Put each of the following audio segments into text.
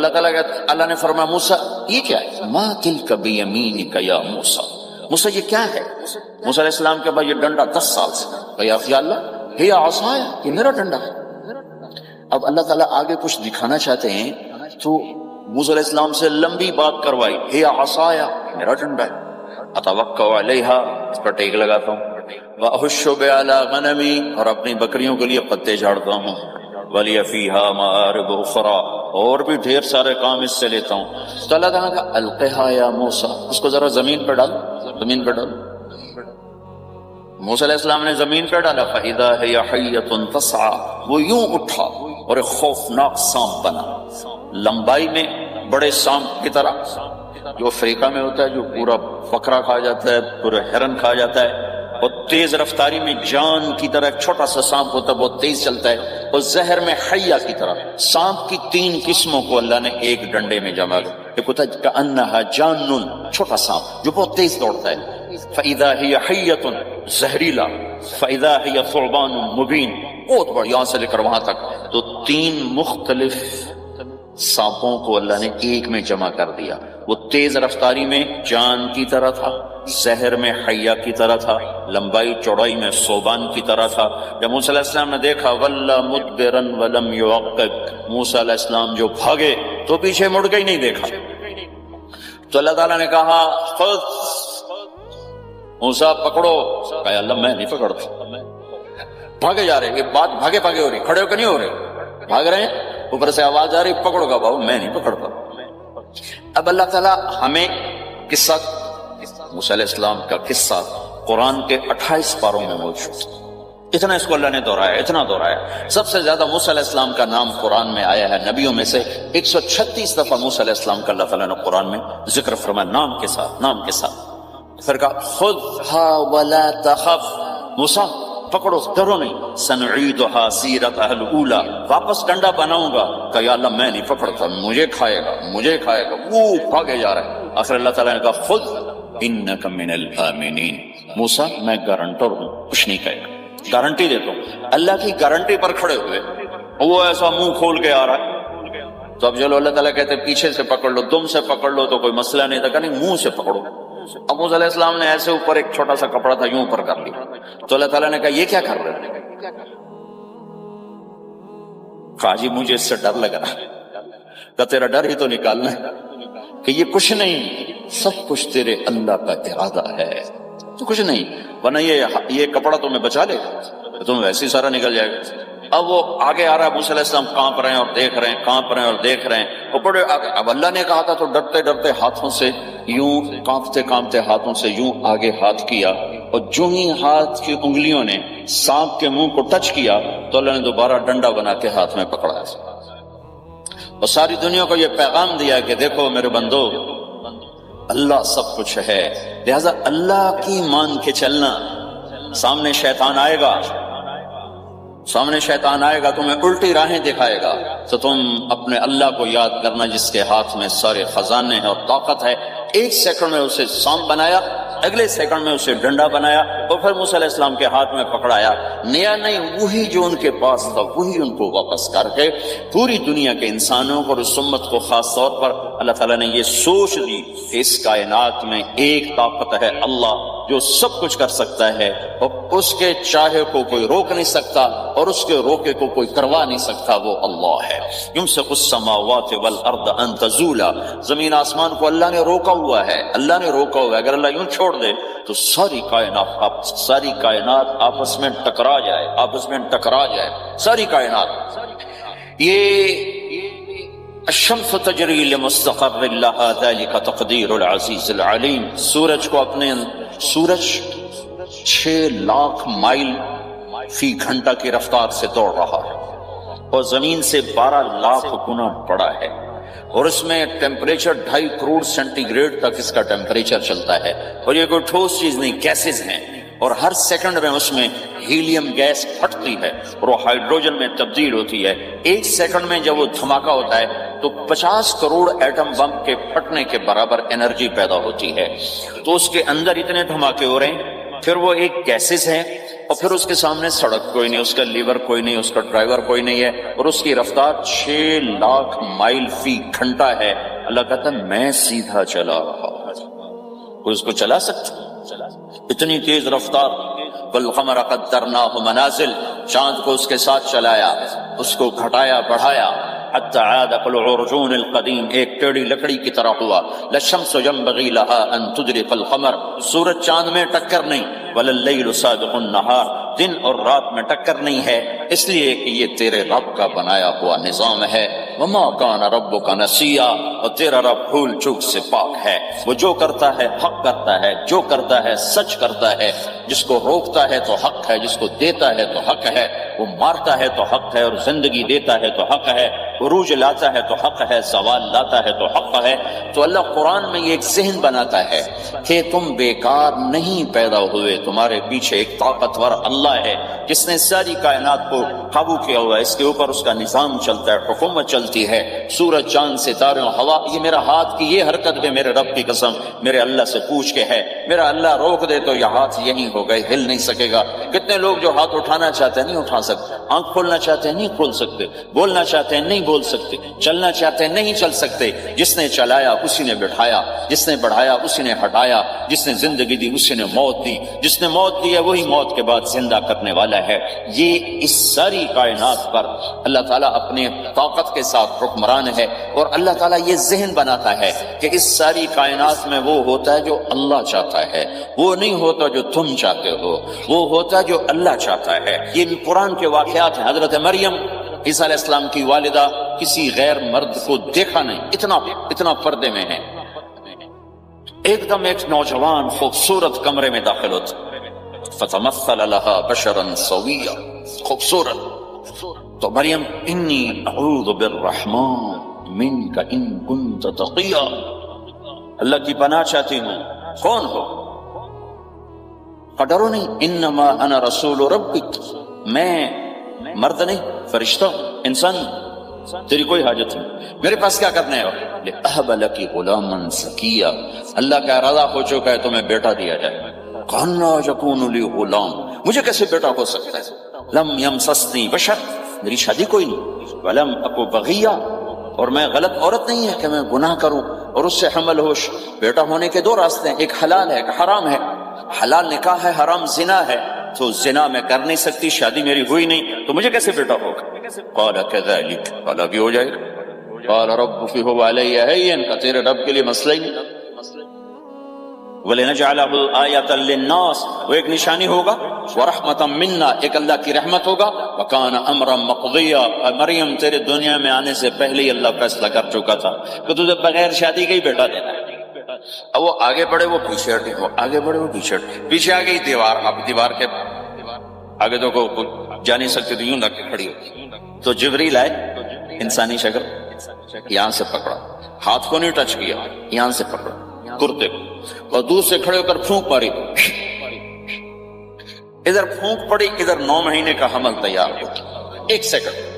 اللہ نے فرمایا موسیٰ یہ کیا ہے؟ ما تلک بیمینک یا موسیٰ، موسیٰ یہ کیا ہے؟ موسیٰ علیہ السلام کے بعد یہ ڈنڈا 10 سال سے کہا یا اللہ ہی عصایا، یہ میرا ڈنڈا ہے۔ اب اللہ تعالیٰ آگے کچھ دکھانا چاہتے ہیں تو موسیٰ علیہ السلام سے لمبی بات کروائی، ہی عصایا میرا ڈنڈا ہے، اتوکل علیہا اس پر ٹیک لگاتا ہوں، واحش بہا علی غنمی اور اپنی بکریوں کے لیے پتے جھاڑتا ہوں، ولی فیہا مآرب اخری اور بھی ڈھیر سارے کام اس سے لیتا ہوں۔ تو اللہ تعالیٰ کا القھا یا موسیٰ، اس کو ذرا زمین پہ ڈال، زمین پہ ڈال۔ موسیٰ علیہ السلام نے زمین پہ ڈالا، فإذا ہی حیۃ تسعی، وہ یوں اٹھا اور ایک خوفناک سانپ بنا، لمبائی میں بڑے سانپ کی طرح جو افریقہ میں ہوتا ہے، جو پورا بکرا کھا جاتا ہے، پورا ہرن کھا جاتا ہے، اور تیز رفتاری میں جان کی طرح ایک چھوٹا سا سانپ ہوتا ہے، بہت تیز چلتا ہے، اور زہر میں حیہ کی طرح۔ سانپ کی 3 قسموں کو اللہ نے ایک ڈنڈے میں جمع کر، ایک ہوتا ہے کأنہا جان، چھوٹا سانپ جو بہت تیز دوڑتا ہے، فإذا ہی حیۃ زہریلا، فإذا ہی ثعبان مبین، بہت بڑا، یہاں سے لے کر وہاں تک۔ تو 3 مختلف سانپوں کو اللہ نے ایک میں جمع کر دیا۔ وہ تیز رفتاری میں جان کی طرح تھا، زہر میں حیہ کی طرح تھا، لمبائی چوڑائی میں ثعبان کی طرح تھا۔ جب موسیٰ علیہ السلام نے دیکھا وَلَّا مُدْبِرًا وَلَمْ يُعَقِّبْ، موسیٰ علیہ السلام جو بھاگے تو پیچھے مڑ کے ہی نہیں دیکھا۔ تو اللہ تعالیٰ نے کہا خود موسیٰ پکڑو، کہا اللہ میں نہیں پکڑتا، بھاگے جا رہے، یہ بات بھاگے بھاگے ہو رہی، کھڑے ہو کے نہیں ہو رہے، بھاگ رہے ہیں، اوپر سے آواز آ رہی پکڑو گا، بابو میں نہیں پکڑتا۔ اب اللہ تعالیٰ ہمیں قصہ موسیٰ علیہ السلام کا قصہ قرآن کے 28 پاروں میں موجود، اتنا اس کو اللہ نے دہرایا، اتنا دہرایا۔ سب سے زیادہ موسیٰ علیہ السلام کا نام قرآن میں آیا ہے، نبیوں میں سے 136 دفعہ موسیٰ علیہ السلام کا اللہ تعالیٰ نے قرآن میں ذکر فرمایا، نام کے ساتھ، نام کے ساتھ۔ پھر کہا خذها ولا تخف، موسیٰ پکڑو ڈرو نہیں، سنعیدها سیرتها الاولی، واپس ڈنڈا بناؤں گا، کہ یا اللہ میں نہیں پکڑتا، مجھے کھائے گا، مجھے کھائے گا، وہ بھاگے جا رہا ہے۔ آخر اللہ تعالیٰ نے کہا خذ انک من الآمنین، موسیٰ میں گارنٹر ہوں، کچھ نہیں کہے گا، گارنٹی دیتا ہوں۔ اللہ کی گارنٹی پر کھڑے ہوئے، وہ ایسا منہ کھول کے آ رہا ہے، تو اب چلو اللہ تعالیٰ کہتے پیچھے سے پکڑ لو، دم سے پکڑ لو تو کوئی مسئلہ نہیں تھا، کہ نہیں منہ سے پکڑو۔ اب موسیٰ علیہ السلام نے ایسے اوپر ایک چھوٹا سا کپڑا تھا یوں اوپر کر لیا، تو اللہ تعالیٰ نے کہا یہ کیا کر رہے ہیں؟ کہا جی مجھے اس سے ڈر لگ رہا ہے، کہ تیرا ڈر ہی تو نکالنا ہے، کہ یہ کچھ نہیں، سب کچھ تیرے اللہ کا ارادہ ہے، تو کچھ نہیں، ورنہ یہ کپڑا تمہیں بچا لے گا، تمہیں ویسے ہی سارا نکل جائے گا۔ اب وہ آگے آ رہا ہے، موسیٰ علیہ السلام کانپ رہے ہیں اور دیکھ رہے ہیں، کانپ رہے ہیں اور دیکھ رہے ہیں، اور بڑے آگے، اب اللہ نے کہا تھا تو ڈرتے ڈرتے ہاتھوں سے یوں، کانپتے کانپتے ہاتھوں سے یوں آگے ہاتھ کیا، اور جو ہی ہاتھ کی انگلیوں نے سانپ کے منہ کو ٹچ کیا تو اللہ نے دوبارہ ڈنڈا بنا کے ہاتھ میں پکڑا، اور ساری دنیا کو یہ پیغام دیا کہ دیکھو میرے بندو، اللہ سب کچھ ہے، لہذا اللہ کی مان کے چلنا۔ سامنے شیطان آئے گا، سامنے شیطان آئے گا، تمہیں الٹی راہیں دکھائے گا، تو تم اپنے اللہ کو یاد کرنا جس کے ہاتھ میں سارے خزانے ہیں اور طاقت ہے۔ 1 سیکنڈ میں اسے سانپ بنایا، اگلے سیکنڈ میں اسے ڈنڈا بنایا، اور پھر موسیٰ علیہ السلام کے ہاتھ میں پکڑایا، نیا نہیں، وہی جو ان کے پاس تھا وہی ان کو واپس کر کے پوری دنیا کے انسانوں کو اور اس امت کو خاص طور پر اللہ تعالیٰ نے یہ سوچ دی کہ اس کائنات میں ایک طاقت ہے، اللہ، جو سب کچھ کر سکتا ہے، اور اس کے چاہے کو کوئی روک نہیں سکتا اور اس کے روکے کو کوئی کروا نہیں سکتا، وہ اللہ ہے۔ یمسک السماوات والارض ان تزولا، زمین آسمان کو اللہ نے روکا ہوا ہے، اللہ نے روکا ہوا ہے، اگر اللہ یوں چھوڑ دے تو ساری کائنات آپس میں ٹکرا جائے، ساری کائنات۔ یہ الشمس تجری لمستقر لها ذلك تقدیر العزیز العلیم، سورج 6 لاکھ مائل فی گھنٹہ کی رفتار سے دوڑ رہا ہے، اور زمین سے 12 لاکھ گنا بڑا ہے، اور اس میں ٹیمپریچر 2.5 کروڑ سینٹی گریڈ تک اس کا ٹیمپریچر چلتا ہے، اور یہ کوئی ٹھوس چیز نہیں، گیسز ہیں، اور ہر سیکنڈ میں اس میں ہیلیم گیس پھٹتی ہے اور وہ ہائیڈروجن میں تبدیل ہوتی ہے۔ 1 سیکنڈ میں جب وہ دھماکہ ہوتا ہے تو 50 کروڑ ایٹم بم کے پھٹنے کے برابر انرجی پیدا ہوتی ہے، تو اس کے اندر اتنے دھماکے ہو رہے ہیں، پھر وہ ایک گیسز ہیں، اور پھر اس کے سامنے سڑک کوئی نہیں، اس کا لیور کوئی نہیں، اس کا ڈرائیور کوئی نہیں ہے، اور اس کی رفتار 6 لاکھ مائل فی گھنٹہ ہے۔ اللہ کہتا ہے میں سیدھا چلا رہا ہوں، کوئی اس کو چلا سکتا؟ اتنی تیز رفتار۔ والقمر قدرناہ منازل، چاند کو اس کے ساتھ چلایا، اس کو گھٹایا بڑھایا، حتی عاد کالعرجون القدیم، ایک ٹیڑھی لکڑی کی طرح ہوا۔ للشمس ينبغي لها ان تدرك القمر، سورج چاند میں ٹکر نہیں۔ ولللیل سابق النہار، دن اور رات میں ٹکر نہیں ہے، اس لیے کہ یہ تیرے رب کا بنایا ہوا نظام ہے۔ وما کان ربک نسیا، اور تیرا رب بھول چوک سے پاک ہے۔ وہ جو کرتا ہے حق کرتا ہے، جو کرتا ہے سچ کرتا ہے، جس کو روکتا ہے تو حق ہے، جس کو دیتا ہے تو حق ہے، وہ مارتا ہے تو حق ہے، اور زندگی دیتا ہے تو حق ہے، عروج لاتا ہے تو حق ہے، زوال لاتا ہے تو حق ہے۔ تو اللہ قرآن میں یہ ایک ذہن بناتا ہے کہ تم بیکار نہیں پیدا ہوئے، تمہارے پیچھے ایک طاقتور اللہ ہے جس نے ساری کائنات کو قابو کیا ہوا ہے، اس کے اوپر اس کا نظام چلتا ہے، حکومت چلتی ہے۔ سورج، چاند، ستارے، ہوا، یہ میرا ہاتھ کی یہ حرکت بھی میرے رب کی قسم میرے اللہ سے پوچھ کے ہے۔ میرا اللہ روک دے تو یہ ہاتھ یہیں ہو گئے، ہل نہیں سکے گا۔ کتنے لوگ جو ہاتھ اٹھانا چاہتے ہیں نہیں اٹھا سکتے، آنکھ کھولنا چاہتے ہیں نہیں کھول سکتے، بولنا چاہتے ہیں نہیں بول سکتے، چلنا چاہتے ہیں نہیں چل سکتے۔ جس نے چلایا اسی نے بٹھایا، جس نے بڑھایا اسی نے ہٹایا، جس نے زندگی دی اسی نے موت دی، جس نے موت دی ہے وہی موت کے بعد زندہ کرنے والا ہے۔ یہ اس ساری کائنات پر اللہ تعالیٰ اپنے طاقت کے ساتھ حکمران ہے، اور اللہ تعالیٰ یہ ذہن بناتا ہے کہ اس ساری کائنات میں وہ ہوتا ہے جو اللہ چاہتا ہے، وہ نہیں ہوتا جو تم چاہتے ہو، وہ ہوتا ہے جو اللہ چاہتا ہے۔ یہ قرآن کے واقعات ہیں۔ حضرت مریم عیسیٰ علیہ السلام کی والدہ کسی غیر مرد کو دیکھا نہیں، اتنا پردے میں ہے۔ ایک دم ایک نوجوان خوبصورت کمرے میں داخل ہوتا، فتمثل لها بشرا سویا، خوبصورت۔ تو مریم انی اعوذ بالرحمن منک ان کنت تقیا، اللہ کی پناہ چاہتی ہوں۔ کون ہو؟ ڈرو نہیں، انما انا رسول ربک، میں مرد نہیں، فرشتہ ہوں، انسان ہوں، تیری کوئی حاجت نہیں، میرے پاس کیا کرنے ہو؟ لأہب لکی غلاما زکیا، اللہ کا ارادہ ہو چکا ہے تمہیں بیٹا دیا جائے۔ کانا یکون لی غلام، مجھے کیسے بیٹا ہو سکتا ہے؟ لم یمسسنی بشر، میری شادی کوئی نہیں، ولم اکو بغیا، اور میں غلط عورت نہیں ہے کہ میں گناہ کروں اور اس سے حمل ہوش۔ بیٹا ہونے کے 2 راستے ہیں، ایک حلال ہے ایک حرام ہے۔ حلال نکاح ہے، حرام زنا ہے، تو زنا میں کر نہیں سکتی، شادی میری ہوئی نہیں، تو مجھے کیسے بیٹا ہوگا؟ قال كذلك، قال بھی ہو جائے گا۔ قال ربك هو علي هين، کا تیرے رب کے لیے مسئلہ ہی نہیں۔ وَلِنَجْعَلَهُ آيَةً لِلنَّاسِ، وہ ایک نشانی ہوگا، وَرَحْمَةً مِنَّا، ایک اللہ کی رحمت ہوگا، وَكَانَ أَمْرًا مَقْضِيًّا، مریم تیرے دنیا میں آنے سے پہلے ہی اللہ فیصلہ کر چکا تھا کہ تجھے بغیر شادی کے ہی بیٹا دینا ہے۔ اب وہ آگے بڑھے وہ پیچھے ہٹے، وہ آگے بڑھے وہ پیچھے ہٹے، پیچھے آ گئی دیوار، اب دیوار کے آگے تو کوئی جا نہیں سکتی، تو یوں لگ کے کھڑی ہوتی۔ تو جبریل آئے، انسانی شکل، یہاں سے پکڑا، ہاتھ کو نہیں ٹچ کیا، یہاں سے پکڑا کرتے کو، اور دور سے کھڑے ہو کر پھونک ماری، ادھر پھونک پڑی، ادھر 9 مہینے کا حمل تیار ہو، 1 سیکنڈ۔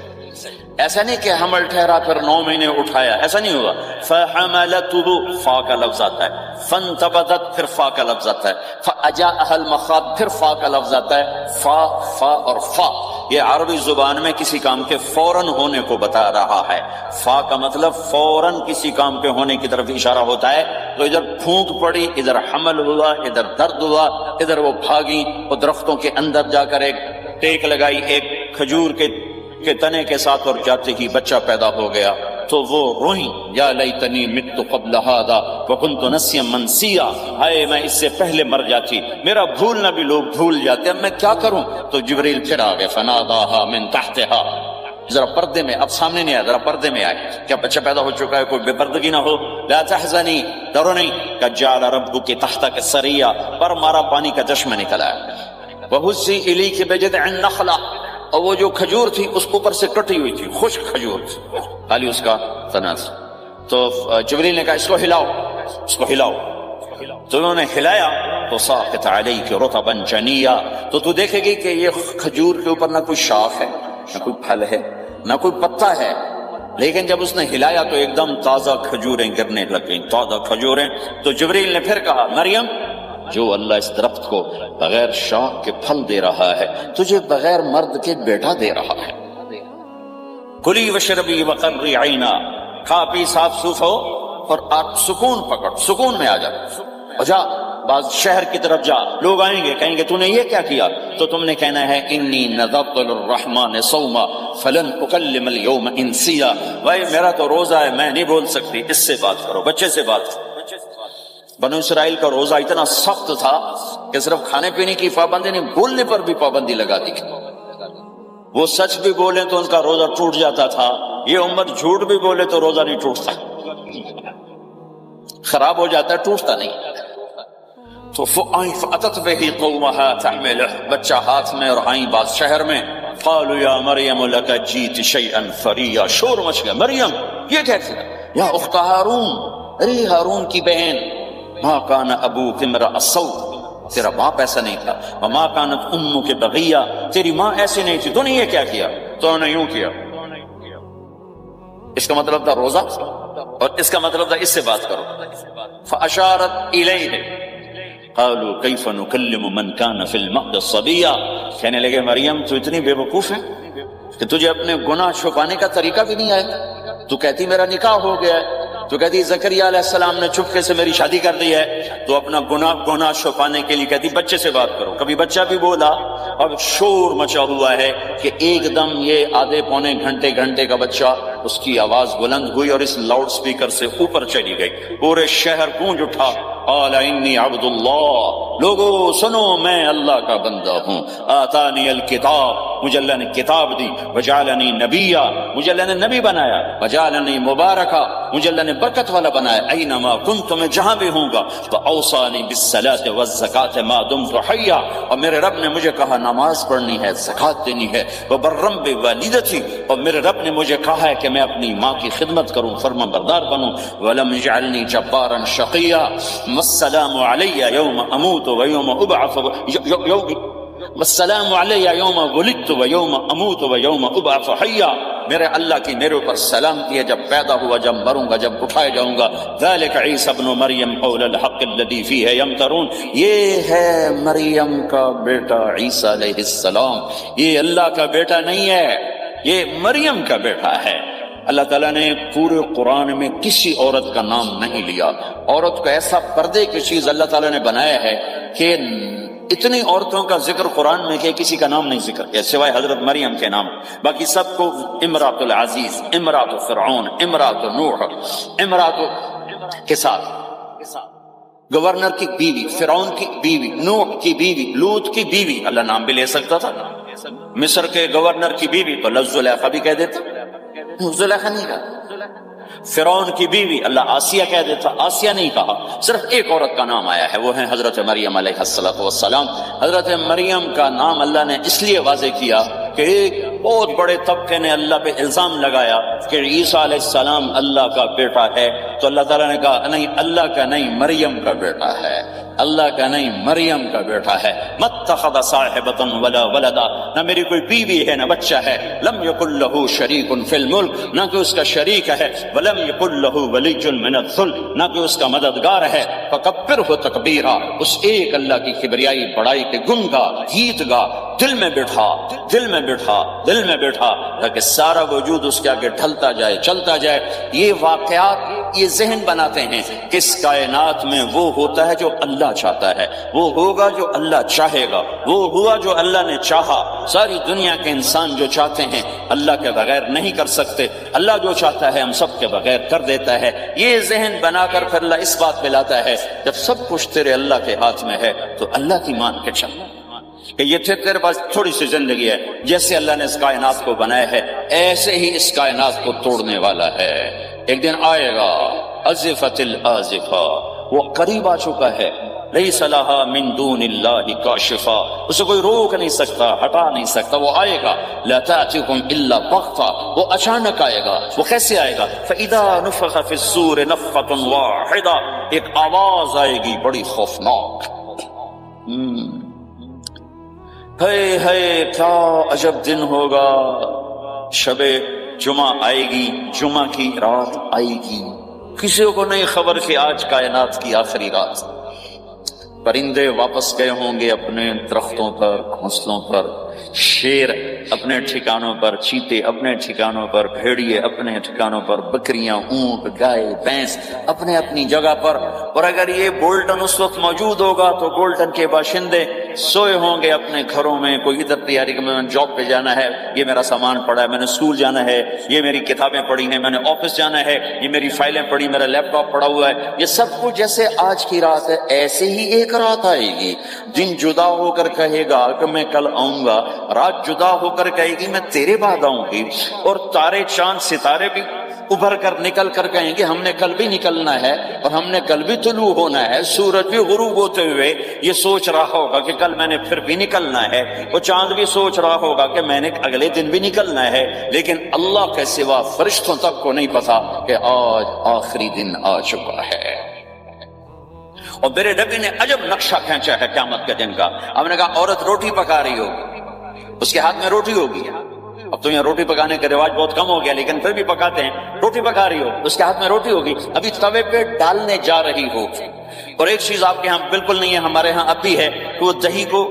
ایسا نہیں کہ حمل ٹھہرا پھر 9 مہینے اٹھایا، ایسا نہیں ہوا۔ فَحَمَلَتُهُ، فا کا لفظ آتا ہے، فَانْتَبَذَتْ، پھر فا کا لفظ آتا ہے، فَأَجَاءَهَا الْمَخَاضُ، پھر فا کا لفظ آتا ہے۔ فا اور فا یہ عربی زبان میں کسی کام کے فوراً ہونے کو بتا رہا ہے۔ فا کا مطلب فوراً کسی کام کے ہونے کی طرف اشارہ ہوتا ہے۔ تو ادھر پھونک پڑی، ادھر حمل ہوا، ادھر درد ہوا، ادھر وہ بھاگی، وہ درختوں کے اندر جا کر ایک ٹیک لگائی ایک کھجور کے تنے کے ساتھ، اور جاتے ہی بچہ پیدا ہو گیا۔ تو وہ روئیں، یا لیتنی مت قبل ھذا وکنت نسیا منسیا، ہائے میں اس سے پہلے مر جاتی، میرا بھولنا بھی لوگ بھول جاتے، اب میں کیا کروں؟ تو جبریل پھر آ گئے، فناداها من تحتها، ذرا پردے میں، اب سامنے نہیں آیا، ذرا پردے میں آئے، کیا بچہ پیدا ہو چکا ہے، کوئی بے پردگی نہ ہو۔ لا تحزنی، ڈرو نہیں، قد جعل ربک تحتک سریا، پر مارا پانی کا چشمہ نکلا ہے۔ وہزی الیک بجذع النخلہ، اور وہ جو کھجور تھی اس اوپر سے کٹی ہوئی تھی، خشک کھجور تھی، خالی اس کا تنا تھا۔ تو جبریل نے کہا اس کو ہلاؤ، اس کو ہلاؤ، تو انہوں نے ہلایا تو ساقط علیک رطبا جنیا، تو تو دیکھے گی کہ یہ کھجور کے اوپر نہ کوئی شاخ ہے، نہ کوئی پھل ہے، نہ کوئی پتا ہے، لیکن جب اس نے ہلایا تو ایک دم تازہ کھجوریں گرنے لگ گئیں، تازہ کھجوریں۔ تو جبریل نے پھر کہا مریم جو اللہ اس درخت کو بغیر شاخ کے پھل دے رہا ہے تجھے بغیر مرد کے بیٹا دے رہا ہے۔ کلی وشربی وقرری عینا، کھا پی صاف صوف ہو اور آپ سکون پکڑ، سکون میں آ جا، اور جا بعض شہر کی طرف جا، لوگ آئیں گے کہیں گے تو نے یہ کیا کیا، تو تم نے کہنا ہے انی نذرت للرحمن صوما فلن اکلم اليوم انسیا، بھائی میرا تو روزہ ہے میں نہیں بول سکتی، اس سے بات کرو، بچے سے بات کرو۔ بنو اسرائیل کا روزہ اتنا سخت تھا کہ صرف کھانے پینے کی پابندی نہیں، بولنے پر بھی پابندی لگا دی، وہ سچ بھی بولیں تو ان کا روزہ ٹوٹ جاتا تھا، یہ امت جھوٹ بھی بولے تو روزہ نہیں ٹوٹتا، خراب ہو جاتا ہے، ٹوٹتا نہیں۔ تو فأتت به قومها تحمله، بچہ ہاتھ میں اور آئیں بات شہر میں، قالوا یا مریم لک جیت شیئا فریا، شور مچ گیا، مریم یہ کیسے، یا اخت ہارون، ارے ہارون کی بہن، ما کان ابوک امرأ سوء، تیرا باپ ایسا نہیں تھا، وما کانت امک بغیہ، تیری ماں ایسی نہیں تھی، تو نے یہ کیا کیا، تو نے یوں کیا۔ اس کا مطلب تھا روزہ، اور اس کا مطلب تھا اس سے بات کرو۔ فاشارت الیہ قالوا کیف نکلم من کان فی المہد صبیا، کہنے لگے مریم تو اتنی بے وقوف ہے کہ تجھے اپنے گناہ چھپانے کا طریقہ بھی نہیں آیا، تو کہتی میرا نکاح ہو گیا ہے، تو کہتی زکریا علیہ السلام نے چپکے سے میری شادی کر دی ہے، تو اپنا گناہ چھپانے کے لیے کہتی بچے سے بات کرو، کبھی بچہ بھی بولا، اب شور مچا ہوا ہے کہ ایک دم یہ آدھے پونے گھنٹے کا بچہ، اس کی آواز بلند ہوئی اور اس لاؤڈ سپیکر سے اوپر چلی گئی، پورے شہر گونج اٹھا، قال انی عبد اللہ، لوگو سنو میں اللہ کا بندہ ہوں، آتانی الکتاب، مجھے اللہ نے کتاب دی، وجعلنی نبیا، مجھے اللہ نے نبی بنایا، وجعلنی مبارکا، مجھے اللہ نے برکت والا بنایا، اینما کنت، میں جہاں بھی ہوں گا، فاوصانی بالصلاۃ والزکاۃ ما دمت حیا، اور میرے رب نے مجھے کہا نماز پڑھنی ہے، زکات دینی ہے، وبرم بوالدتی، اور میرے رب نے مجھے کہا ہے کہ میں اپنی ماں کی خدمت کروں، فرما بردار بنوں، ولم یجعلنی جبارا شقیا، والسلام علی یوم اموت و یوم ابعث، والسلام علی یوم ولدت و یوم اموت و یوم ابعث حیا، میرے اللہ کی میرے اوپر سلامتی ہے، جب پیدا ہوا، جب مروں گا، جب اٹھائے جاؤں گا، ذالک عیسی ابن مریم قول الحق الذی فیہ یمترون، یہ ہے مریم کا بیٹا عیسیٰ علیہ السلام، یہ اللہ کا بیٹا نہیں ہے، یہ مریم کا بیٹا ہے۔ اللہ تعالیٰ نے پورے قرآن میں کسی عورت کا نام نہیں لیا، عورت کو ایسا پردے کی چیز اللہ تعالیٰ نے بنایا ہے کہ اتنی عورتوں کا ذکر قرآن میں کہ کسی کا نام نہیں ذکر کیا سوائے حضرت مریم کے نام، باقی سب کو امرات العزیز، امرات فرعون، امرات نوح، امرات کے ساتھ، گورنر کی بیوی، فرعون کی بیوی، نوح کی بیوی، لوط کی بیوی، اللہ نام بھی لے سکتا تھا، مصر کے گورنر کی بیوی تو لفظ زلیخا بھی کہہ دیتا، زلیخا نہیں کہا، فرعون کی بیوی اللہ آسیہ کہہ دیتا، آسیہ نہیں کہا، صرف ایک عورت کا نام آیا ہے، وہ ہے حضرت مریم علیہ السلام۔ حضرت مریم کا نام اللہ نے اس لیے واضح کیا کہ ایک بہت بڑے طبقے نے اللہ پہ الزام لگایا کہ عیسیٰ علیہ السلام اللہ کا بیٹا ہے، تو اللہ تعالیٰ نے کہا نہیں، اللہ کا نہیں، مریم کا بیٹا ہے، اللہ کا نہیں، مریم کا بیٹا ہے۔ متخذ صاحبۃ ولا ولدا، نہ میری کوئی بیوی ہے نہ بچہ ہے، لم یکن لہ شریک فی الملک، نہ کہ اس کا شریک ہے، ولم یکن لہ ولی من الذل، نہ کہ اس کا مددگار ہے، فکبرہ تکبیرا، اس ایک اللہ کی کبریائی بڑائی کے گن گا، گیت گا، دل میں بٹھا، دل میں بٹھا، دل میں بٹھا، تاکہ سارا وجود اس کے آگے ڈھلتا جائے، چلتا جائے۔ یہ واقعات یہ ذہن بناتے ہیں کہ اس کائنات میں وہ ہوتا ہے جو اللہ چاہتا ہے، وہ ہوگا جو اللہ چاہے گا، وہ ہوا جو اللہ نے چاہا۔ ساری دنیا کے انسان جو چاہتے ہیں اللہ کے بغیر نہیں کر سکتے، اللہ جو چاہتا ہے ہم سب کے بغیر کر دیتا ہے۔ یہ ذہن بنا کر پھر اللہ اس بات پہ لاتا ہے جب سب کچھ تیرے اللہ کے ہاتھ میں ہے تو اللہ کی مان کے چل، کہ یہ تیرے پاس تھوڑی سی زندگی ہے، جیسے اللہ نے اس کائنات کو بنایا ہے ایسے ہی اس کائنات کو توڑنے والا ہے، ایک دن آئے گا، ازفت الازفہ، وہ قریب آ چکا ہے، لیس لہا من دون اللہ کاشفہ، اسے کوئی روک نہیں سکتا، ہٹا نہیں سکتا، وہ آئے گا، لا تأتیکم الا بغتہ، وہ اچانک آئے گا۔ وہ کیسے آئے گا؟ فاذا نفخ فی الصور نفخۃ واحدہ، ایک آواز آئے گی بڑی خوفناک، ہے کیا عجب دن ہوگا، شب جمعہ آئے گی، جمعہ کی رات آئے گی، کسی کو نہیں خبر کہ آج کائنات کی آخری رات، پرندے واپس گئے ہوں گے اپنے درختوں پر، گھونسلوں پر، شیر اپنے ٹھکانوں پر، چیتے اپنے ٹھکانوں پر، بھیڑیے اپنے ٹھکانوں پر، بکریاں، اونٹ، گائے، بھینس اپنے اپنی جگہ پر۔ اور اگر یہ بولٹن اس وقت موجود ہوگا تو بولٹن کے باشندے سوئے ہوں گے اپنے گھروں میں، کوئی ادھر تیاری کہ میں نے جاب پہ جانا ہے، یہ میرا سامان پڑا ہے، میں نے اسکول جانا ہے، یہ میری کتابیں پڑھی ہیں، میں نے آفس جانا ہے، یہ میری فائلیں پڑھی، میرا لیپ ٹاپ پڑا ہوا ہے۔ یہ سب کچھ جیسے آج کی رات ہے ایسے ہی ایک رات آئے گی۔ دن جدا ہو کر کہے گا کہ میں کل آؤں گا، رات جدا ہو کر کہے گی میں تیرے بعد آؤں گی، اور تارے چاند ستارے بھی ابھر کر نکل کر کہیں گے ہم نے کل بھی نکلنا ہے اور ہم نے کل بھی طلوع ہونا ہے۔ سورج بھی غروب ہوتے ہوئے یہ سوچ رہا ہوگا کہ کل میں نے پھر بھی نکلنا ہے، وہ چاند بھی سوچ رہا ہوگا کہ میں نے اگلے دن بھی نکلنا ہے، لیکن اللہ کے سوا فرشتوں تک کو نہیں پتا کہ آج آخری دن آ چکا ہے۔ اور میرے نبی نے عجب نقشہ کھینچا ہے قیامت کے دن کا۔ ہم نے کہا عورت روٹی پکا رہی ہوگی، اس کے ہاتھ میں روٹی ہوگی، اب تو یہاں روٹی پکانے کا رواج بہت کم ہو گیا لیکن پھر بھی پکاتے ہیں، روٹی پکا رہی ہو، اس کے ہاتھ میں روٹی ہوگی، ابھی توے پہ ڈالنے جا رہی ہو۔ اور ایک چیز آپ کے ہاں بالکل نہیں ہے، ہمارے ہاں اب بھی ہے کہ وہ دہی کو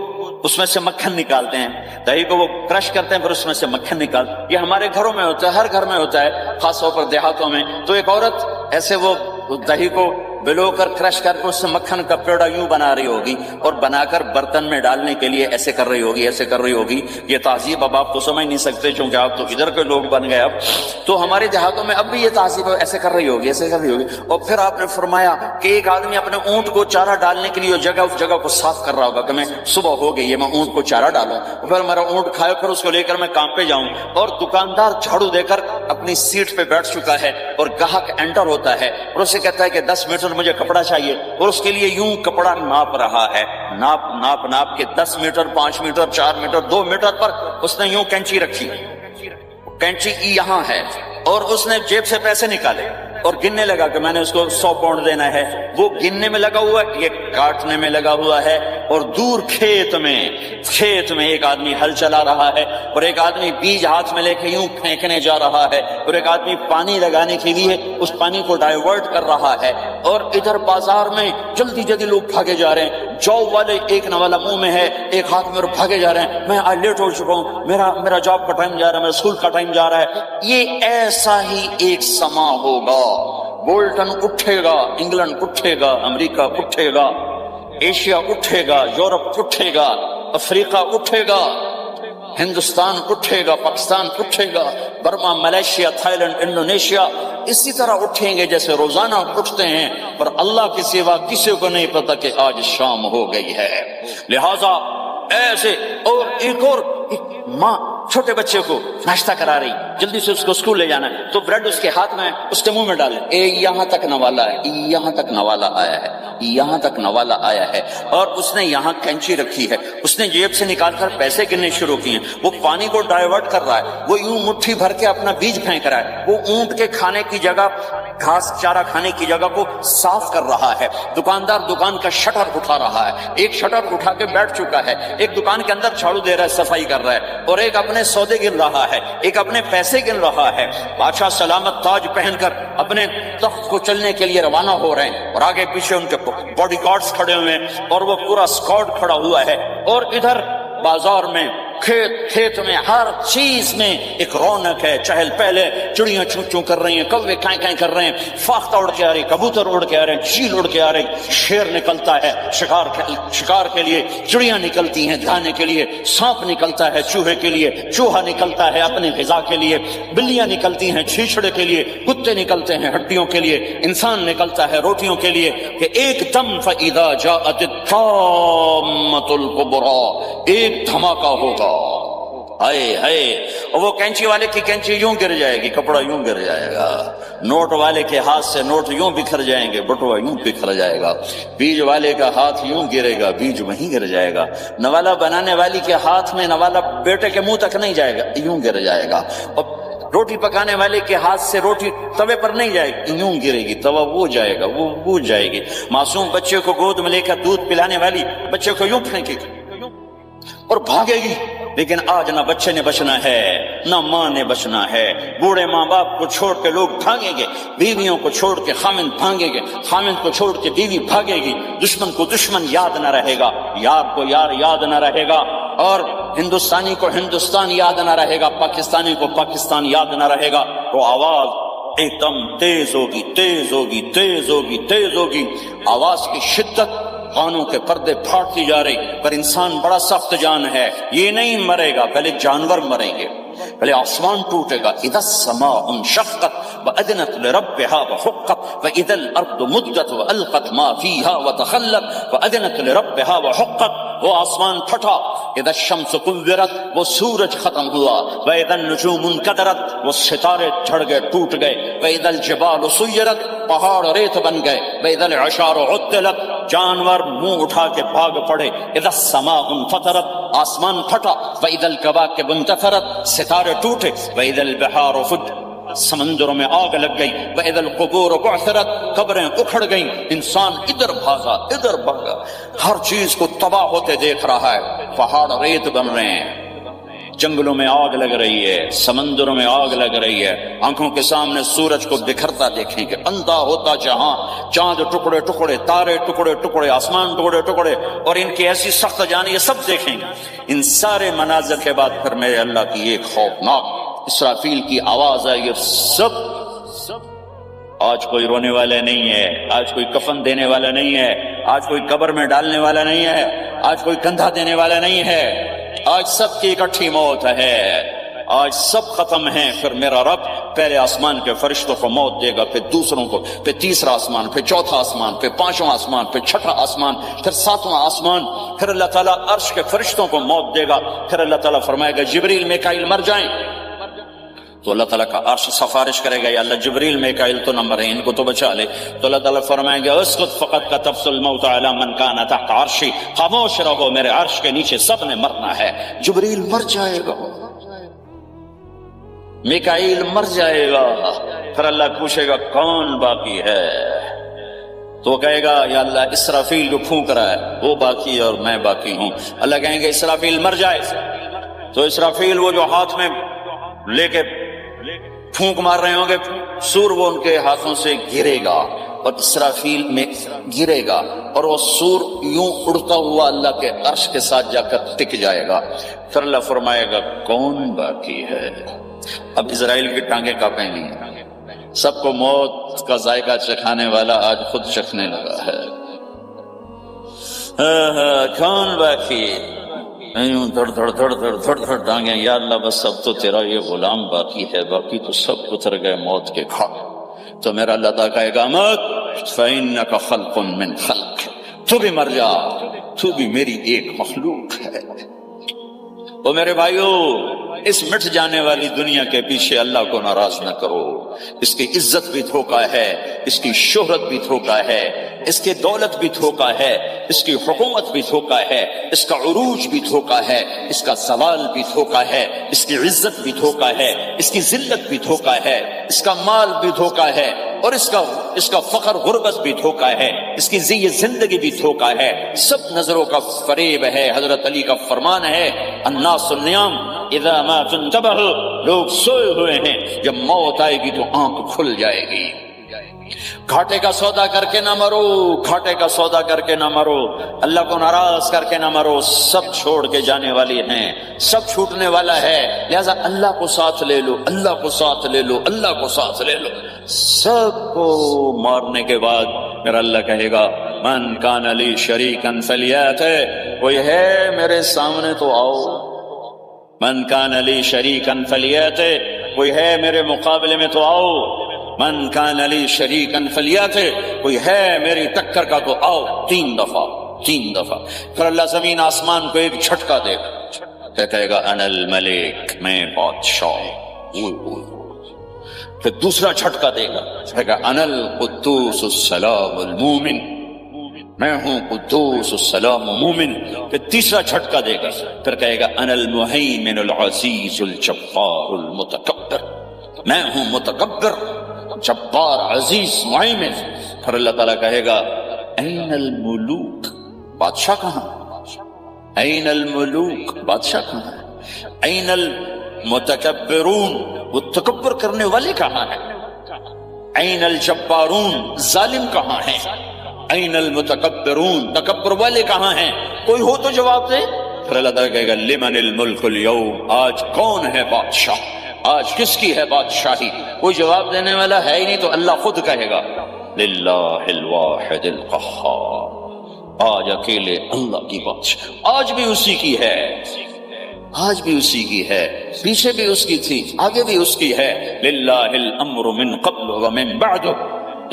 اس میں سے مکھن نکالتے ہیں، دہی کو وہ کرش کرتے ہیں پھر اس میں سے مکھن نکالتے ہیں۔ یہ ہمارے گھروں میں ہوتا ہے، ہر گھر میں ہوتا ہے، خاص طور پر دیہاتوں میں۔ تو ایک عورت ایسے وہ دہی کو بلو کر کرش کر کے اس سے مکھن کا پیڑا یوں بنا رہی ہوگی اور بنا کر برتن میں ڈالنے کے لیے ایسے کر رہی ہوگی، ایسے کر رہی ہوگی۔ یہ تہذیب اب آپ تو سمجھ نہیں سکتے چونکہ آپ تو ادھر کے لوگ بن گئے اب، تو ہمارے دیہاتوں میں اب بھی یہ تہذیب ایسے کر رہی ہوگی، ایسے کر رہی ہوگی۔ اور پھر آپ نے فرمایا کہ ایک آدمی اپنے اونٹ کو چارہ ڈالنے کے لیے جگہ اس جگہ کو صاف کر رہا ہوگا کہ میں صبح ہو گئی ہے میں اونٹ کو چارہ ڈالوں، پھر میرا اونٹ کھائے پھر اس کو لے کر میں کام پہ جاؤں۔ اور دکاندار جھاڑو دے کر اپنی سیٹ پہ بیٹھ چکا ہے اور گاہک انٹر ہوتا ہے اور اسے کہتا ہے کہ 10 میٹر مجھے کپڑا چاہیے، اور اس کے لیے یوں کپڑا ناپ رہا ہے، ناپ کے 10 میٹر، 5 میٹر، 4 میٹر، 2 میٹر پر اس نے یوں کینچی رکھی، کینچی یہاں ہے، اور اس نے جیب سے پیسے نکالے اور گننے لگا کہ میں نے اس کو 100 پاؤنڈ دینا ہے۔ وہ گننے میں لگا ہوا ہے، یہ کاٹنے میں لگا ہوا ہے، اور دور کھیت میں ایک آدمی ہل چلا رہا ہے اور ایک آدمی بیج ہاتھ میں لے کے یوں پھینکنے جا رہا ہے، اور ایک آدمی پانی لگانے کے لیے اس پانی کو ڈائیورٹ کر رہا ہے۔ اور ادھر بازار میں جلدی جلدی لوگ بھاگے جا رہے ہیں، جاب والے ایک نوالا منہ میں ہے، ایک ہاتھ میں، بھاگے جا رہے ہیں، میں آج لیٹ ہو چکا ہوں، میرا جاب کا ٹائم جا رہا ہے، میرا اسکول کا ٹائم جا رہا ہے۔ یہ ایسا ہی ایک سما ہوگا، بولٹن اٹھے گا، انگلینڈ اٹھے گا، امریکہ اٹھے گا، ایشیا اٹھے گا، یورپ اٹھے گا، افریقہ اٹھے گا، ہندوستان اٹھے گا، پاکستان اٹھے گا، Burma, Malaysia, Thailand, Indonesia اسی طرح اٹھیں گے جیسے روزانہ اٹھتے ہیں، پر اللہ کے سوا کسی کو نہیں پتا کہ آج شام ہو گئی ہے۔ لہذا ایسے، اور ایک اور ماں چھوٹے بچے کو ناشتہ کرا رہی، جلدی سے اس کو اسکول لے جانا ہے، تو بریڈ اس کے ہاتھ میں، اس کے منہ میں ڈالے، یہاں تک نوالا ہے، یہاں تک نوالا آیا ہے، یہاں تک نوالا آیا ہے، اور اس نے یہاں کینچی رکھی ہے، اس نے جیب سے نکال کر پیسے گننے شروع کیے ہیں، وہ پانی کو ڈائیورٹ کر رہا ہے، وہ یوں مٹھی بھر کے اپنا بیج پھینک رہا ہے، وہ اونٹ کے کھانے کی جگہ، گھاس چارہ کھانے کی جگہ کو صاف کر رہا ہے، دکاندار دکان کا شٹر اٹھا رہا ہے، ایک شٹر اٹھا کے بیٹھ چکا ہے، ایک دکان کے اندر جھاڑو دے رہا ہے، صفائی کر رہا ہے، اور ایک اپنے سودے گن رہا ہے، ایک اپنے پیسے گن رہا ہے۔ بادشاہ سلامت تاج پہن کر اپنے تخت کو چلنے کے لیے روانہ ہو رہے ہیں، اور آگے پیچھے ان کے باڈی گارڈز کھڑے ہوئے ہیں، اور وہ پورا اسکواڈ کھڑا ہوا ہے، اور ادھر بازار میں، کھیت میں، ہر چیز میں ایک رونق ہے، چہل پہلے، چڑیاں چوں چوں کر رہی ہیں، کوے کائیں کائیں کر رہے ہیں، فاختہ اڑ کے آ رہے، کبوتر اڑ کے آ رہے ہیں، چیل اڑ کے آ رہے ہیں، شیر نکلتا ہے شکار کے لیے، چڑیاں نکلتی ہیں کھانے کے لیے، سانپ نکلتا ہے چوہے کے لیے، چوہا نکلتا ہے اپنے غذا کے لیے، بلیاں نکلتی ہیں چھیچڑے کے لیے، کتے نکلتے ہیں ہڈیوں کے لیے، انسان نکلتا ہے روٹیوں کے لیے، کہ ایک دم فَإِذَا جَاءَتِ الطَّامَّةُ الْكُبْرَىٰ، ایک دھماکہ ہوگا، ہائے ہائے، اور وہ کینچی والے کی کینچی یوں گر جائے گی، کپڑا یوں گر جائے گا، نوٹ والے کے ہاتھ سے نوٹ یوں بکھر جائیں گے، بٹوا یوں بکھر جائے گا، بیج والے کا ہاتھ یوں گرے گا، بیج وہیں گر جائے گا، نوالا بنانے والی کے ہاتھ میں نوالا بیٹے کے منہ تک نہیں جائے گا، یوں گر جائے گا، اور روٹی پکانے والے کے ہاتھ سے روٹی توے پر نہیں جائے گی، یوں گرے گی، توا وہ جائے گا، وہ بوجھ جائے گی، معصوم بچے کو گود میں لے کر دودھ پلانے والی بچے کو یوں پھینکے گی اور بھاگے گی، لیکن آج نہ بچے نے بچنا ہے نہ ماں نے بچنا ہے. بوڑھے ماں باپ کو چھوڑ کے لوگ بھاگیں گے، بیویوں کو چھوڑ کے خامند بھاگیں گے، خامند کو چھوڑ کے بیوی بھاگے گی، دشمن کو دشمن یاد نہ رہے گا، یار کو یار یاد نہ رہے گا، اور ہندوستانی کو ہندوستان یاد نہ رہے گا، پاکستانی کو پاکستان یاد نہ رہے گا. تو آواز ایک دم تیز ہوگی، تیز ہوگی، تیز ہوگی، تیز ہوگی. آواز کی شدت کانوں کے پردے پھاڑتی جا رہی. پر انسان بڑا سخت جان ہے، یہ نہیں مرے گا، پہلے جانور مریں گے، پہلے آسمان ٹوٹے گا. اذا السماء انشقت واذنت لربها وحقت واذا الارض مدت والقت ما فيها وتخلت واذنت لربها وحقت. وہ آسمان پھٹا. اذا الشمس كورت، وہ سورج ختم ہوا. واذا النجوم انكدرت، وہ ستارے جھڑ گئے، ٹوٹ گئے. واذا الجبال سيرت، پہاڑ ریت بن گئے. واذا العشار عطلت، جانور منہ اٹھا کے بھاگ پڑے. اذا السماء انفطرت، آسمان پھٹا. واذا الكواكب انتثرت، ستارے ٹوٹے. واذا البحار فجرت، سمندروں میں آگ لگ گئی. واذا القبور بعثرت، قبریں اکھڑ گئیں. انسان ادھر بھاگا ادھر بھاگا، ہر چیز کو تباہ ہوتے دیکھ رہا ہے. پہاڑ ریت بن رہے ہیں، جنگلوں میں آگ لگ رہی ہے، سمندروں میں آگ لگ رہی ہے. آنکھوں کے سامنے سورج کو بکھرتا دیکھیں گے، اندھا ہوتا جہاں، چاند ٹکڑے ٹکڑے، تارے ٹکڑے ٹکڑے، آسمان ٹکڑے ٹکڑے، اور ان کی ایسی سخت جانی، یہ سب دیکھیں گے. ان سارے مناظر کے بعد پھر میرے اللہ کی ایک خوفناک اسرافیل کی آواز ہے. یہ سب آج کوئی رونے والا نہیں ہے، آج کوئی کفن دینے والا نہیں ہے، آج کوئی قبر میں ڈالنے والا نہیں ہے، آج کوئی کندھا دینے والا نہیں ہے. آج سب کی اکٹھی موت ہے، آج سب ختم ہیں. پھر میرا رب پہلے آسمان کے فرشتوں کو موت دے گا، پھر دوسروں کو، پھر تیسرا آسمان، پھر چوتھا آسمان، پھر پانچواں آسمان، پھر چھٹا آسمان، پھر ساتواں آسمان. پھر اللہ تعالیٰ عرش کے فرشتوں کو موت دے گا. پھر اللہ تعالیٰ فرمائے گا جبریل میکائیل مر جائیں. تو اللہ تعالیٰ کا عرش سفارش کرے گا، یا اللہ جبریل میکائیل تو نہ مرے، ان کو تو بچا لے. تو اللہ تعالیٰ فرمائیں گے اسکت فقط کتبت الموت علی من کان تحت عرشی، خاموش رہو، میرے عرش کے نیچے سب نے مرنا ہے. جبریل مر جائے گا، میکائیل مر جائے گا. پھر اللہ پوچھے گا کون باقی ہے؟ تو وہ کہے گا یا اللہ اسرافیل جو پھونک رہا ہے وہ باقی ہے اور میں باقی ہوں. اللہ کہیں گے اسرافیل مر جائے. تو اسرافیل وہ جو ہاتھ میں لے کے پھونک مار رہے ہوں گے سور، وہ ان کے ہاتھوں سے گرے گا اور اسرافیل میں گرے گا، اور وہ سور یوں اڑتا ہوا اللہ کے عرش کے ساتھ جا کر ٹک جائے گا. پھر اللہ فرمائے گا کون باقی ہے؟ اب اسرائیل کی ٹانگیں کانپیں گی. سب کو موت کا ذائقہ چکھانے والا آج خود چکھنے لگا ہے. کون باقی؟ دھڑ دھڑ دھڑ دھڑ دھڑ دھڑ ٹانگیں. یا اللہ بس اب تو تیرا یہ غلام باقی ہے، باقی تو سب اتر گئے موت کے گھاٹ. تو میرا اللہ تعالیٰ کہے گا مت فإنک خلق من خلق، تو بھی مر جا، تو بھی میری ایک مخلوق ہے. او میرے بھائیو، اس مٹ جانے والی دنیا کے پیچھے اللہ کو ناراض نہ کرو. اس کی عزت بھی دھوکہ ہے، اس کی شہرت بھی دھوکہ ہے، اس کی دولت بھی دھوکہ ہے، اس کی حکومت بھی دھوکہ ہے، اس کا عروج بھی دھوکہ ہے، اس کا زوال بھی دھوکہ ہے، اس کی عزت بھی دھوکہ ہے، اس کی ذلت بھی دھوکہ ہے، اس کا مال بھی دھوکہ ہے، اور اس کا فخر غربت بھی دھوکہ ہے، اس کی زی زندگی بھی دھوکہ ہے. سب نظروں کا فریب ہے. حضرت علی کا فرمان ہے الناس النیام اذا ما تنتبہوا، لوگ سوئے ہوئے ہیں، جب موت آئے گی تو آنکھ کھل جائے گی. گھاٹے کا سودا کر کے نہ مرو، گھاٹے کا سودا کر کے نہ مرو، اللہ کو ناراض کر کے نہ مرو. سب چھوڑ کے جانے والی ہیں، سب چھوٹنے والا ہے، لہذا اللہ کو ساتھ لے لو، اللہ کو ساتھ لے لو، اللہ کو ساتھ لے لو. سب کو مارنے کے بعد میرا اللہ کہے گا من کان لی شریکا فلیات، کوئی ہے میرے سامنے تو آؤ. من کان لی شریکا فلیات، کوئی ہے میرے مقابلے میں تو آؤ. من کان لی شریکا فلیات، کوئی ہے میری ٹکر کا تو آؤ. 3 دفعہ 3 دفعہ. پھر اللہ زمین آسمان کو ایک جھٹکا دے گا، کہے گا انا الملک، میں بادشاہ. پھر دوسرا جھٹکا دے گا، کہے گا انا القدوس السلام المومن، میں ہوں قدوس السلام مومن. پھر تیسرا جھٹکا دے گا، پھر کہے گا انا المہیمن العزیز الجبار المتکبر، میں ہوں متکبر، جبار، عزیز، مہیمن. پھر اللہ تعالیٰ کہے گا این الملوک، بادشاہ کہاں؟ این الملوک، بادشاہ کہاں ہے؟ این المتکبرون، وہ تکبر کرنے والے کہاں ہیں؟ این الجبارون، ظالم کہاں ہیں؟ این المتکبرون، تکبر والے کہاں ہیں؟ کوئی ہو تو جواب دے۔ پھر اللہ تعالیٰ کہے گا لمن الملک اليوم، آج کون ہے بادشاہ، آج کس کی ہے بادشاہی؟ کوئی جواب دینے والا ہے ہی نہیں، تو اللہ خود کہے گا للہ الواحد القہار، آج اکیلے اللہ کی بادشاہی، آج بھی اسی کی ہے، آج بھی اسی کی ہے، پیچھے بھی اس کی تھی، آگے بھی اس کی ہے۔ للہ الامر من قبل ومن بعد،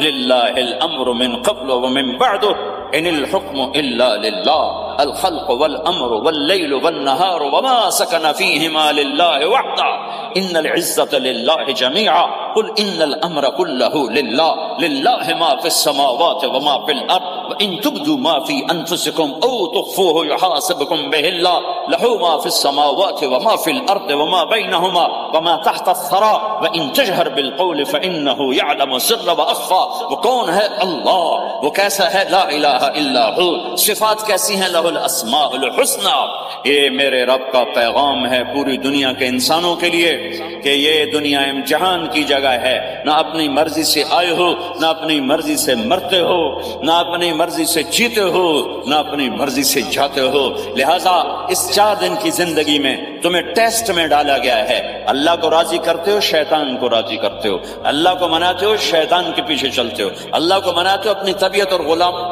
للہ الامر من قبل ومن بعد، ان الحکم الا للہ، الخلق والامر واللیل والنہار وما سکن فیہما للہ وحدہ، ان العزت للہ جميعا، قل ان الامر كله للہ، للہ ما فی السماوات وما فی الارض، وان تبدوا ما فی انفسکم او تخفوه يحاسبکم به اللہ، له ما فی السماوات وما فی الارض وما بینہما وما تحت الثرى، وان تجہر بالقول فانه يعلم السر واخفى۔ وہ کون ہے؟ اللہ۔ وہ کیسا ہے؟ لا الہ الا ہو۔ صفات کیسی ہیں؟ لہ الاسماء الحسنی۔ یہ میرے رب کا پیغام ہے پوری دنیا کے انسانوں کے لیے کہ یہ دنیا امتحان کی جگہ ہے، نہ اپنی مرضی سے آئے ہو، نہ اپنی مرضی سے مرتے ہو، نہ اپنی مرضی سے جیتے ہو، نہ اپنی مرضی سے جاتے ہو۔ لہذا اس 4 دن کی زندگی میں تمہیں ٹیسٹ میں ڈالا گیا ہے۔ اللہ کو راضی کرتے ہو، شیطان کو راضی کرتے ہو، اللہ کو مناتے ہو، شیطان کے پیچھے چلتے ہو، اللہ کو مناتے ہو، اپنی طبیعت اور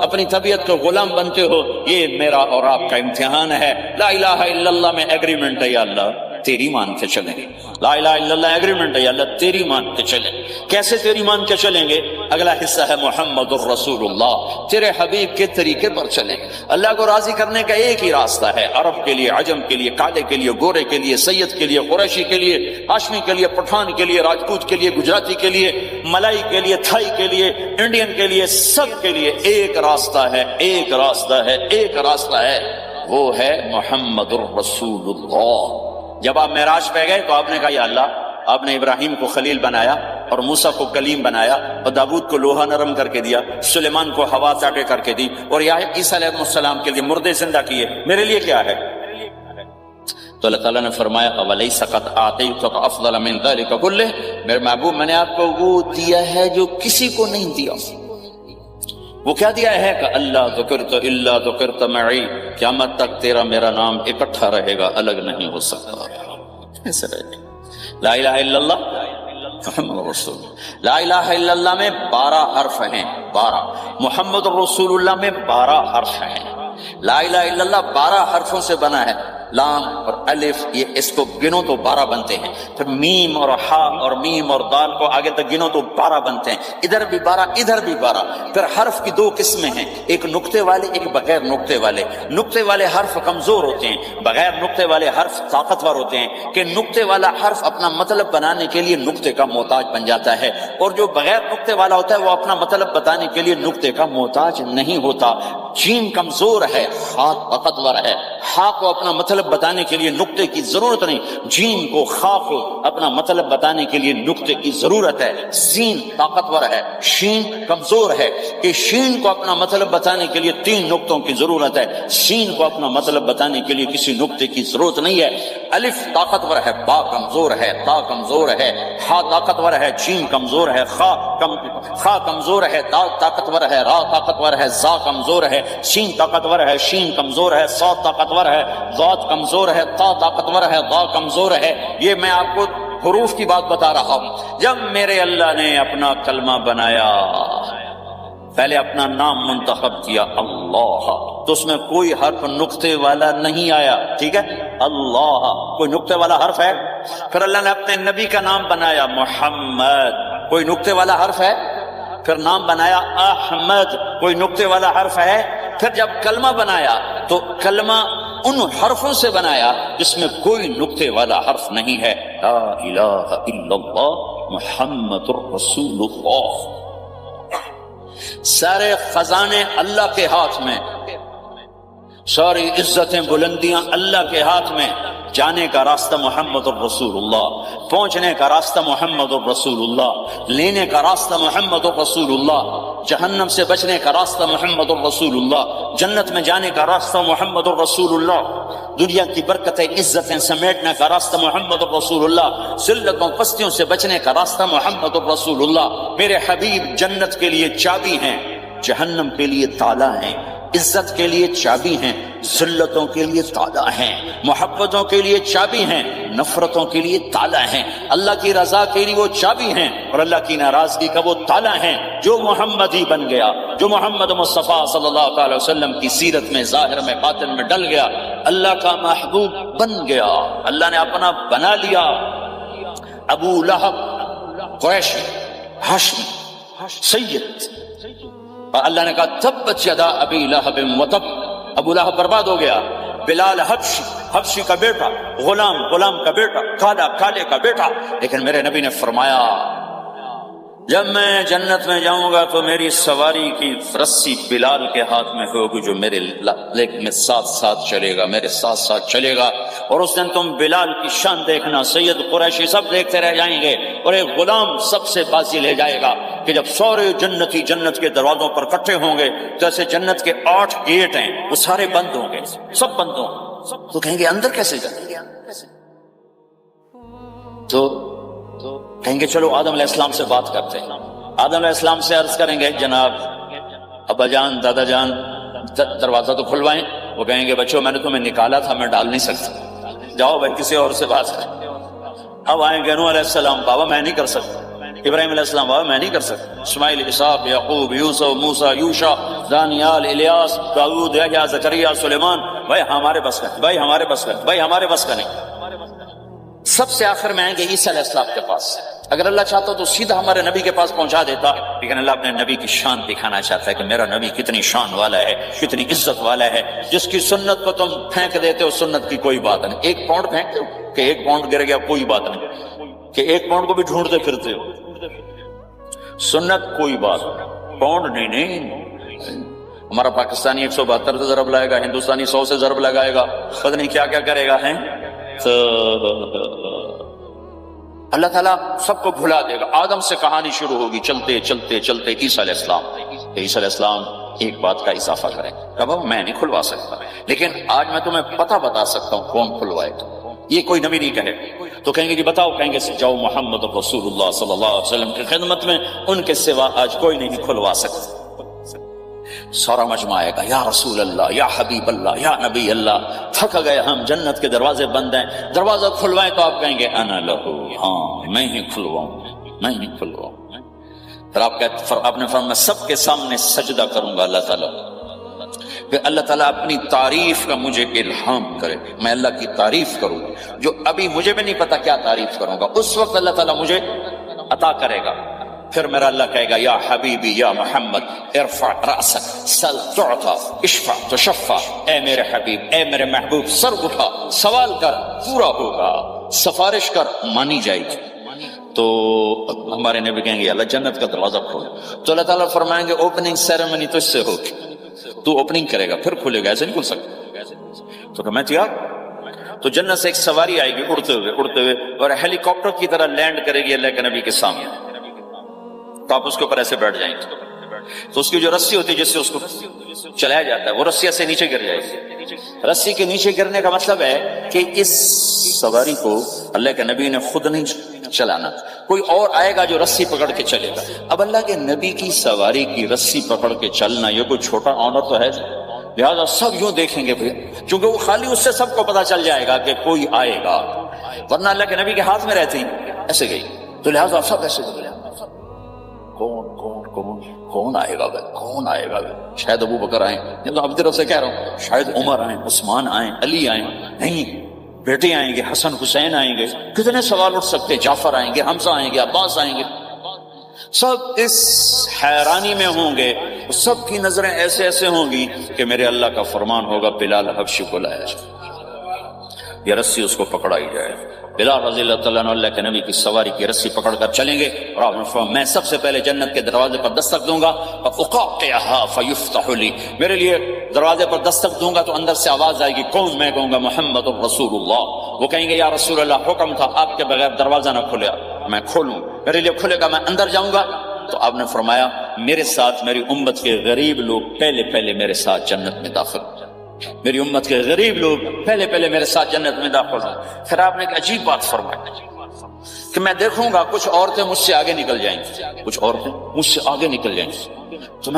اپنی طبیعت کو غلام بنتے ہو۔ یہ میرا اور آپ کا امتحان ہے۔ لا الہ الا اللہ میں ایگریمنٹ ہے، یا اللہ تیری مان کے چلیں گے۔ لا الہ الا اللہ ایگریمنٹ ہے، یا اللہ تیری مان کے چلیں۔ کیسے تیری مان کے چلیں گے؟ اگلا حصہ ہے محمد الرسول اللہ، تیرے حبیب کے طریقے پر چلیں۔ اللہ کو راضی کرنے کا ایک ہی راستہ ہے، عرب کے لیے، عجم کے لیے، کالے کے لیے، گورے کے لیے، سید کے لیے، قریشی کے لیے، ہاشمی کے لیے، پٹھان کے لیے، راجپوت کے لیے، گجراتی کے لیے، ملائی کے لیے، تھائی کے لیے، انڈین کے لیے، سب کے لیے ایک راستہ ہے، ایک راستہ ہے، ایک راستہ ہے، وہ ہے محمد الرسول اللہ۔ جب آپ معراج پہ گئے تو آپ نے کہا یا اللہ، آپ نے ابراہیم کو خلیل بنایا اور موسیٰ کو کلیم بنایا اور داؤد کو لوہا نرم کر کے دیا، سلیمان کو ہوا چاٹے کر کے دی، اور عیسیٰ علیہ السلام کے لیے مردے زندہ کیے، میرے لیے کیا ہے؟ تو اللہ تعالیٰ نے فرمایا اَوَلَيْسَ قَدْ أَعْطَيْتُكَ أَفْضَلَ مِنْ ذَلِكَ كُلِّهِ، میرے محبوب میں نے آپ کو وہ دیا ہے جو کسی کو نہیں دیا۔ وہ کیا دیا ہے کہ اللہ ذکرت الا ذکرت معی، قیامت تک تیرا میرا نام اکٹھا رہے گا، الگ نہیں ہو سکتا۔ ایسے رہے لا الہ الا اللہ محمد رسول اللہ۔ لا الہ الا اللہ میں 12 حرف ہیں، 12۔ محمد رسول اللہ میں 12 حرف ہیں۔ لا الہ الا اللہ 12 حرفوں سے بنا ہے، لام اور الف، یہ اس کو گنو تو 12 بنتے ہیں، پھر میم اور ہا اور میم اور دال کو آگے تک گنو تو 12 بنتے ہیں، ادھر بھی 12 ادھر بھی 12۔ پھر حرف کی 2 قسمیں ہیں، ایک نقطے والے، ایک بغیر نقطے والے۔ نقطے والے حرف کمزور ہوتے ہیں، بغیر نقطے والے حرف طاقتور ہوتے ہیں، کہ نقطے والا حرف اپنا مطلب بنانے کے لیے نقطے کا محتاج بن جاتا ہے، اور جو بغیر نقطے والا ہوتا ہے وہ اپنا مطلب بتانے کے لیے نقطے کا محتاج نہیں ہوتا۔ جیم کمزور ہے، ہا طاقتور ہے، ہا کو اپنا مطلب بتانے کے لیے نقطے کی ضرورت نہیں، جیم کو، خا کو اپنا مطلب بتانے کے لیے نقطے کی ضرورت ہے۔ سین طاقتور ہے، شین کمزور ہے، کہ شین کو اپنا مطلب بتانے کے لیے 3 نقطوں کی ضرورت ہے، سین کو اپنا مطلب بتانے کے لیے کسی نقطے کی ضرورت نہیں ہے۔ الف طاقتور ہے، با کمزور ہے، تا کمزور ہے، ہا طاقتور ہے، جیم کمزور ہے، خا کمزور ہے، دا طاقتور ہے، را طاقتور ہے، زا کمزور ہے، سین طاقتور ہے، شین کمزور ہے، صا طاقتور ہے، ذات کمزور ہے، تا طاقتور ہے، ضا کمزور ہے۔ یہ میں آپ کو حروف کی بات بتا رہا ہوں۔ جب میرے اللہ نے اپنا کلمہ بنایا، پہلے اپنا نام منتخب کیا اللہ، تو اس میں کوئی حرف نقطے والا نہیں آیا، ٹھیک ہے؟ اللہ کوئی نقطے والا حرف ہے؟ پھر اللہ نے اپنے نبی کا نام بنایا محمد، کوئی نقطے والا حرف ہے؟ پھر نام بنایا احمد، کوئی نقطے والا حرف ہے؟ پھر جب کلمہ بنایا تو کلمہ ان حرفوں سے بنایا جس میں کوئی نقطے والا حرف نہیں ہے۔ لا الہ الا اللہ محمد الرسول اللہ۔ سارے خزانے اللہ کے ہاتھ میں، ساری عزتیں بلندیاں اللہ کے ہاتھ میں، جانے کا راستہ محمد الرسول اللہ، پہنچنے کا راستہ محمد الرسول اللہ، لینے کا راستہ محمد الرسول اللہ، جہنم سے بچنے کا راستہ محمد الرسول اللہ، جنت میں جانے کا راستہ محمد الرسول اللہ۔ دنیا کی برکتیں عزتیں سمیٹنے کا راستہ محمد رسول اللہ، ذلتوں پستیوں سے بچنے کا راستہ محمد رسول اللہ۔ میرے حبیب جنت کے لیے چابی ہیں، جہنم کے لیے تالا ہیں، عزت کے لیے چابی ہیں، ذلتوں کے لیے تالا ہیں، محبتوں کے لیے چابی ہیں، نفرتوں کے لیے تالا ہیں، اللہ کی رضا کے لیے وہ چابی ہیں اور اللہ کی ناراضگی کا وہ تالا ہیں۔ جو محمدی بن گیا، جو محمد مصطفیٰ صلی اللہ علیہ وسلم کی سیرت میں ظاہر میں باطن میں ڈل گیا، اللہ کا محبوب بن گیا، اللہ نے اپنا بنا لیا۔ ابو لہب قریشی ہاشمی سید، اور اللہ نے کہا تبت یدا ابی لہب وتب، ابو لہب برباد ہو گیا۔ بلال حبشی کا بیٹا، غلام کا بیٹا، کالے کا بیٹا، لیکن میرے نبی نے فرمایا جب میں جنت میں جاؤں گا تو میری سواری کی رسی بلال کے ہاتھ میں ہوگی، جو میرے میں ساتھ چلے گا، میرے ساتھ چلے گا، اور اس دن تم بلال کی شان دیکھنا، سید قریشی سب دیکھتے رہ جائیں گے، اور ایک غلام سب سے بازی لے جائے گا کہ جب سارے جنتی جنت کے دروازوں پر اکٹھے ہوں گے تو ایسے جنت کے 8 گیٹ ہیں، وہ سارے بند ہوں گے، سب بند ہوں گے، تو کہیں گے اندر کیسے جائیں گے؟ تو کہیں گے چلو آدم علیہ السلام سے بات کرتے ہیں، آدم علیہ السلام سے عرض کریں گے جناب ابا جان، دادا جان، دروازہ تو کھلوائیں۔ وہ کہیں گے بچوں میں نے تمہیں نکالا تھا، میں ڈال نہیں سکتا، جاؤ بھائی کسی اور سے بات کریں۔ اب آئیں گے نوح علیہ السلام، بابا میں نہیں کر سکتا، ابراہیم علیہ السلام، بابا میں نہیں کر سکتا، اسماعیل، اسحاق، یعقوب، یوسف، موسیٰ، یوشع، دانیال، الیاس، داؤد، یحییٰ، زکریا، سلیمان، بھائی ہمارے بس کا، بھائی ہمارے بس کا، بھائی ہمارے بس کا نہیں۔ سب سے آخر میں آئیں گے عیسیٰ علیہ السلام کے پاس۔ اگر اللہ چاہتا تو سیدھا ہمارے نبی کے پاس پہنچا دیتا، لیکن اللہ اپنے نبی کی شان دکھانا چاہتا ہے کہ میرا نبی کتنی شان والا ہے، کتنی عزت والا ہے، جس کی سنت کو تم پھینک دیتے ہو، سنت کی کوئی بات نہیں۔ 1 پاؤنڈ پھینکتے ہو کہ 1 پاؤنڈ گر گیا، کوئی بات نہیں، کہ 1 پاؤنڈ کو بھی ڈھونڈتے پھرتے ہو، سنت کوئی بات نہیں، پاؤنڈ نہیں۔ ہمارا پاکستانی 172 سے ضرب لائے گا، ہندوستانی 100 سے ضرب لگائے گا، پتہ نہیں کیا کیا کرے گا، ہیں تو اللہ تعالیٰ سب کو بھلا دے گا۔ آدم سے کہانی شروع ہوگی، چلتے چلتے چلتے عیسیٰ علیہ السلام، عیسیٰ علیہ السلام ایک بات کا اضافہ کریں، بابا میں نہیں کھلوا سکتا، لیکن آج میں تمہیں پتہ بتا سکتا ہوں کون کھلوائے گا، یہ کوئی نبی نہیں کہے۔ تو کہیں گے جی بتاؤ، کہیں گے جاؤ محمد رسول اللہ صلی اللہ علیہ وسلم کی خدمت میں، ان کے سوا آج کوئی نہیں کھلوا سکتا۔ سارا مجمع آئے گا، یا رسول اللہ، یا حبیب اللہ، یا نبی اللہ، تھک گئے ہم، جنت کے دروازے بند ہیں، دروازہ کھلوائیں تو آپ کہیں گے انا لہو، ہاں میں ہی کھلواؤں، میں ہی کھلواؤں۔ پھر آپ نے فرمایا میں سب کے سامنے سجدہ کروں گا اللہ تعالیٰ، کہ اللہ تعالیٰ اپنی تعریف کا مجھے الہام کرے، میں اللہ کی تعریف کروں، جو ابھی مجھے بھی نہیں پتا کیا تعریف کروں گا، اس وقت اللہ تعالیٰ مجھے عطا کرے گا۔ پھر میرا اللہ کہے گا یا حبیبی یا محمد ارفع رأسک سل تعطا اشفع تشفع، اے میرے حبیب، اے میرے محبوب، سر اٹھا، سوال کر پورا ہوگا، سفارش کر مانی جائے گی۔ تو ہمارے نبی کہیں گے اللہ جنت کا دروازہ کھول، تو اللہ تعالیٰ فرمائیں گے اوپننگ سیریمنی تو اس سے ہوگی، تو اوپننگ کرے گا پھر کھلے گا، ایسے نہیں کھل سکتا۔ تو کہ میں تیار۔ تو جنت سے ایک سواری آئے گی اڑتے ہوئے اور ہیلی کاپٹر کی طرح لینڈ کرے گی اللہ کے نبی کے سامنے، تو آپ اس کے اوپر ایسے بیٹھ جائیں گے، تو اس کی جو رسی ہوتی ہے جس سے اس کو چلایا جاتا ہے وہ رسی سے نیچے گر جائے گی۔ رسی کے نیچے گرنے کا مطلب ہے کہ اس سواری کو اللہ کے نبی نے خود نہیں چلانا، کوئی اور آئے گا جو رسی پکڑ کے چلے گا۔ اب اللہ کے نبی کی سواری کی رسی پکڑ کے چلنا یہ کوئی چھوٹا آنر تو ہے، لہذا سب یوں دیکھیں گے پھر، کیونکہ وہ خالی اس سے سب کو پتا چل جائے گا کہ کوئی آئے گا، ورنہ اللہ کے نبی کے ہاتھ میں رہتی ایسے گئی، تو لہذا سب ایسے بولے کون آئے گا بھائی، کون آئے گا بھائی، شاید ابو بکر آئیں، یہ تو اب طرف سے کہہ رہا ہوں، شاید عمر آئیں، عثمان آئیں، علی آئیں، نہیں بیٹے آئیں گے، حسن حسین آئیں گے، کتنے سوال اٹھ سکتے، جعفر آئیں گے، حمزہ آئیں گے، عباس آئیں گے، سب اس حیرانی میں ہوں گے، سب کی نظریں ایسے ایسے ہوں گی کہ میرے اللہ کا فرمان ہوگا بلال حبشی کو لایا جائے، یہ رسی اس کو پکڑائی جائے۔ بلال رضی اللہ تعالیٰ عنہ اللہ کے نبی کی سواری کی رسی پکڑ کر چلیں گے، اور آپ نے فرمایا میں سب سے پہلے جنت کے دروازے پر دستک دوں گا، فَأُقَاقِعَهَا فَيُفْتَحُ لِي، میرے لیے دروازے پر دستک دوں گا تو اندر سے آواز آئے گی، کون؟ میں کہوں گا محمد الرسول اللہ۔ وہ کہیں گے یا رسول اللہ حکم تھا آپ کے بغیر دروازہ نہ کھلے، میں کھولوں، میرے لیے کھلے گا، میں اندر جاؤں گا۔ تو آپ نے فرمایا میرے ساتھ میری امت کے غریب لوگ پہلے میرے ساتھ جنت میں داخل، میری امت کے غریب لوگ پہلے پہلے میرے ساتھ جنت میں داخل ہیں. پھر آپ نے ایک عجیب بات فرمائی کہ میں دیکھوں گا کچھ عورتیں مجھ سے آگے نکل جائیں گی، کچھ عورتیں مجھ سے آگے نکل جائیں گی. تو میں